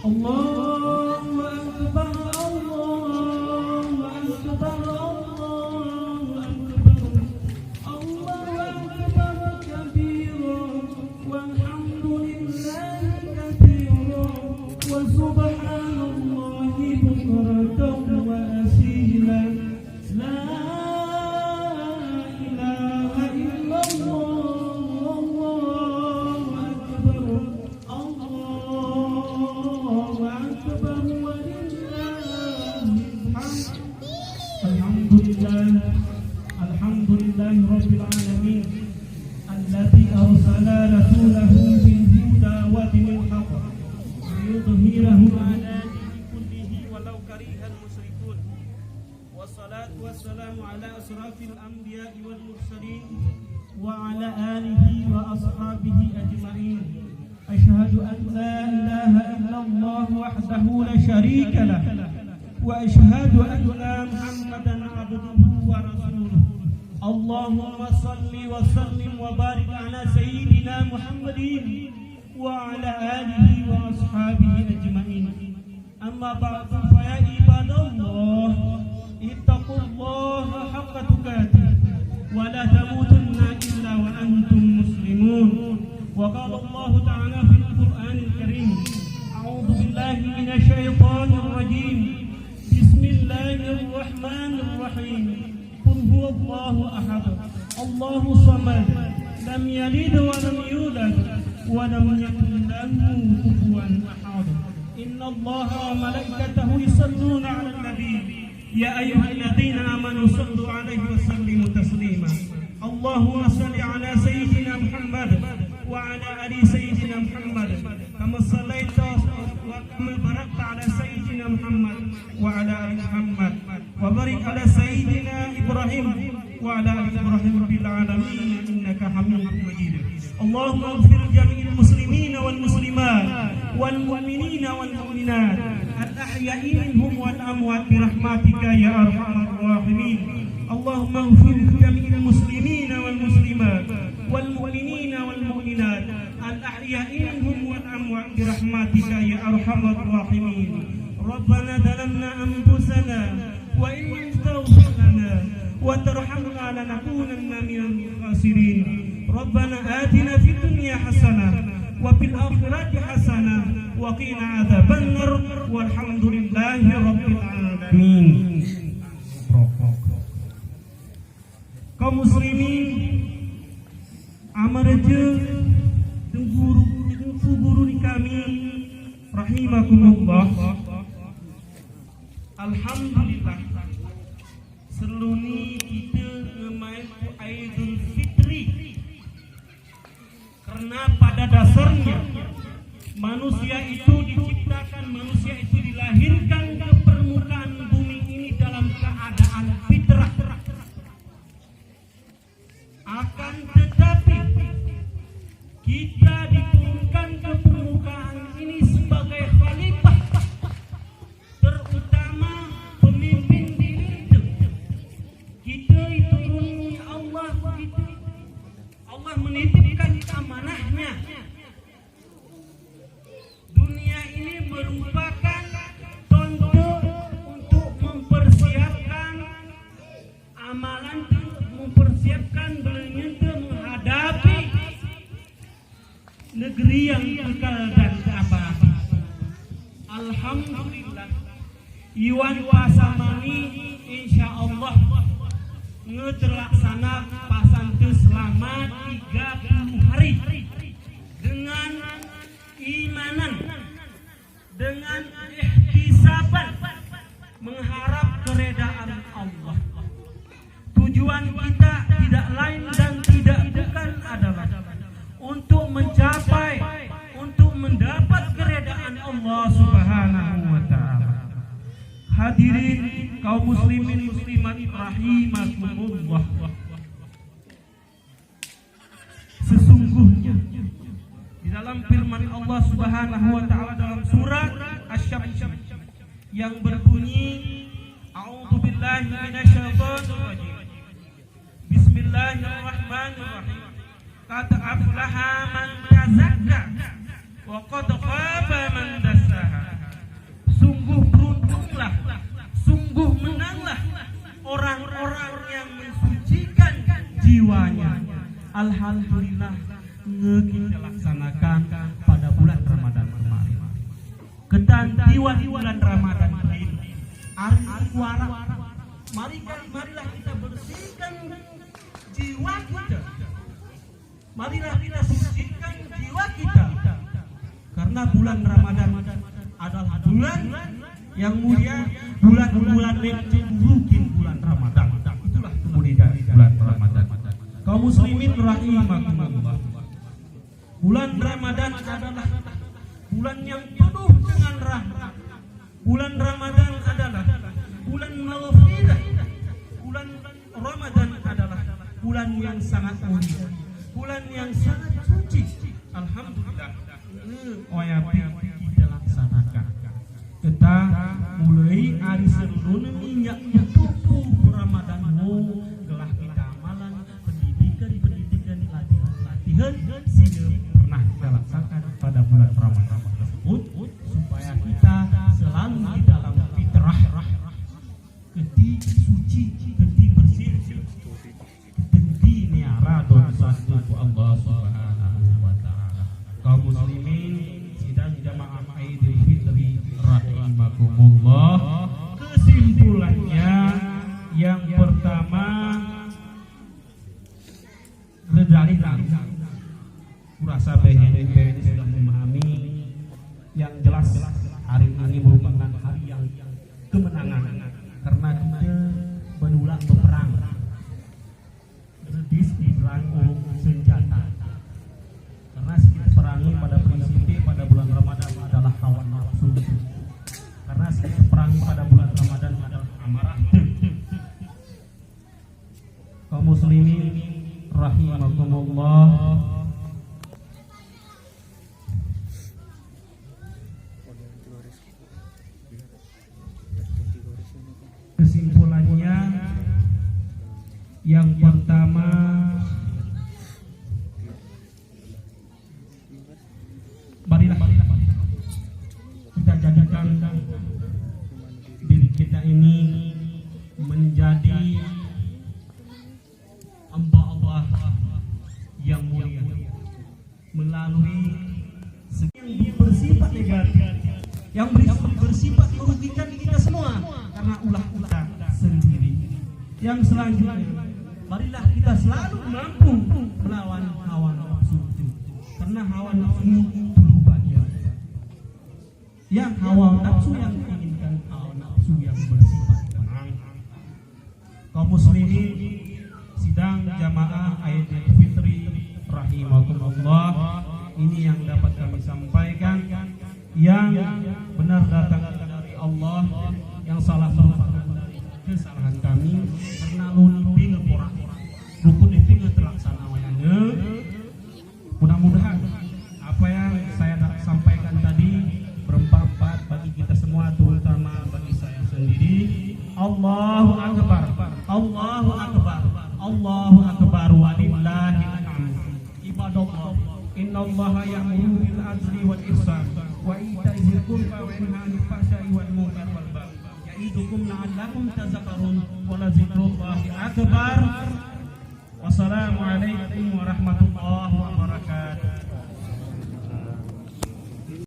Allahu Akbar, Allahu Akbar, Allahu Akbar, Allahu Akbar kabira, walhamdulillahi katsira, wa subhanallahi bukratan wa asila. La ilaha illallah, Allahu Akbar, Allahu Akbar, walillahil hamd. Alhamdulillah rabbil alamin, alladzi arsala rasulahu bil huda wa dinil haqq liyudhhirahu 'ala dini kullihi walau karihal musyrikun. Wassalatu wassalamu ala asrafil anbiya'i wal mursalin wa ala alihi wa ashabihi ajma'in. Asyhadu an la ilaha illallah wahdahu la syarika lah wa asyhadu anna Muhammadan abduhu wa rasuluh. Allahumma salli wa sallim wa barik ala sayyidina Muhammadin wa ala alihi wa ashabihi ajma'in. Amma ba'du, fa ya ibadallah, ittaqullaha haqqa tuqatih wa la tamutunna illa wa antum muslimun. Wa qala Allah ta'ala fil Qur'anil Karim, a'udzu billahi minasy syaithanir rajim. Bismillahirrahmanirrahim. Qul huwallahu ahad, Allahu samad, lam yalid wa lam yulad wa lam yakul lahu kufuwan ahad. Inna Allaha wa malaikatahu yusalluna 'alan nabiy. Ya ayyuhalladzina amanu sallu 'alaihi wa sallimu taslima. Allahumma salli 'ala sayyidina Muhammad wa 'ala ali sayyidina Muhammad kama sallaita wa kama barakta 'ala sayyidina Muhammad wa 'ala ali Muhammad wa barik 'ala sayyidina Ibrahim wa 'ala ali Ibrahim fil 'alamin innaka Hamidum Majid. Allahumma ighfir jami'il muslimina wal muslimat wal mu'minina wal mu'minat al-ahya'i minhum wal amwat bi rahmatika ya arhamar rahimin. Allahumma ighfir jami'il muslimina wal muslimat wal mu'minina wal mu'minat al-ahya'i minhum wal amwat bi rahmatika ya arhamar rahimin. Rabbana zalamna anfusana wa in lam taghfir lana wa tarhamna lanakunanna minal khasirin. Rabbana atina fid dunya hasanah wa fil akhirati hasanah wa qina adzabannar walhamdulillahi rabbil alamin. Kaum muslimin amareje guru di kami rahimakumullah. Alhamdulillah seluni kita ngemain Aidul Fitri, karena pada dasarnya manusia itu diciptakan, manusia itu dilahirkan ke permukaan bumi ini dalam keadaan fitrah. Akan tetapi kita diturunkan ke permukaan ini sebagai khalifah, terutama pemimpin diri itu. Kita dituruni Allah begitu. Allah menitipkan amanahnya. Dunia ini merupakan contoh untuk mempersiapkan amalan, mempersiapkan beliau menghadapi negeri yang kekal dan abadi. Alhamdulillah, Iwan pasamani insyaallah ngetelaksana pasantu selama 30 hari dengan imanan, dengan ihtisaban, mengharap keredaan Allah. Tujuan kita tidak lain dan tidak bukan adalah untuk mencapai, untuk mendapat keredaan Allah Subhanahu wa ta'ala. Hadirin kaum muslimin muslimat rahimakumullah. Sesungguhnya di dalam firman Allah Subhanahu wa ta'ala dalam surat Asy-Syams yang berbunyi, A'udzu billahi minasyaitonir rajim. Bismillahirrahmanirrahim. Qad aflaha man tazakka wa qad khaba man dassaha. alhamdulillah kita laksanakan pada bulan Ramadan kemarin. Ketantiwan bulan Ramadan ini, hari kuara, marilah kita bersihkan jiwa kita. Marilah kita sucikan jiwa kita. Karena bulan Ramadan adalah bulan yang mulia, bulan yang mungkin bulan Ramadan. Itulah kemuliaan bulan Ramadan. Kaum muslimin rahimakumullah. Bulan Ramadan adalah bulan yang penuh dengan rahmat. Bulan Ramadan adalah bulan maghfirah. Bulan Ramadan adalah bulan yang sangat mulia, bulan yang sangat suci. Alhamdulillah. Kita laksanakan. Kita mulai hari Senin minyak tubuh Ramadan gelah kita amalan pendidikan latihan sehingga pernah kita laksanakan pada bulan Ramadan tersebut supaya kita selalu di dalam fitrah keti suci, keti bersih, keti niara dosa Allah Subhanahu wa taala. Kaum muslimin sidang jamaah Idul Fitri rahimakumullah. Kesimpulannya yang pertama redalitan. Kurasa BNI sudah memahami yang jelas hari ini merupakan hari yang kemenangan karena kita berulang berperang berperang senjata. Karena kita perangi pada prinsipnya pada bulan Ramadan adalah hawa nafsu. Karena kita perangi pada bulan Ramadan adalah amarah. Kaum muslimin rahimakumullah. Kesimpulannya yang pertama marilah kita jadikan diri kita ini menjadi hamba Allah yang mulia melalui yang bersifat negatif, yang bersifat merugikan kita semua karena ulah kita sendiri. Yang selanjutnya, marilah kita selalu mampu melawan hawa nafsu, karena hawa nafsu berubah dia. Yang hawa nafsu yang diinginkan hawa nafsu yang bersifat tenang. Kaum muslimin sidang jamaah Idul Fitri rahimakumullah, ini yang dapat kami sampaikan. Yang benar datang dari Allah, yang salah merupakan kesalahan kami karena lupa orang rukun itu terlaksana wayangnya. Mudah-mudahan apa yang saya sampaikan tadi bermanfaat bagi kita semua, terutama bagi saya sendiri. Allahu akbar, Allahu akbar, Allahu akbar, walillahil hamd. Ibadallah, innallaha ya'muru bil adli wal ihsan wa ita'i dzil qurba wa yanha 'anil fahsya'i wal munkar wal baghi ya'idukum la'allakum tadhakkarun wa la dzikrullahi akbar. Wassalamu alaikum warahmatullahi wabarakatuh.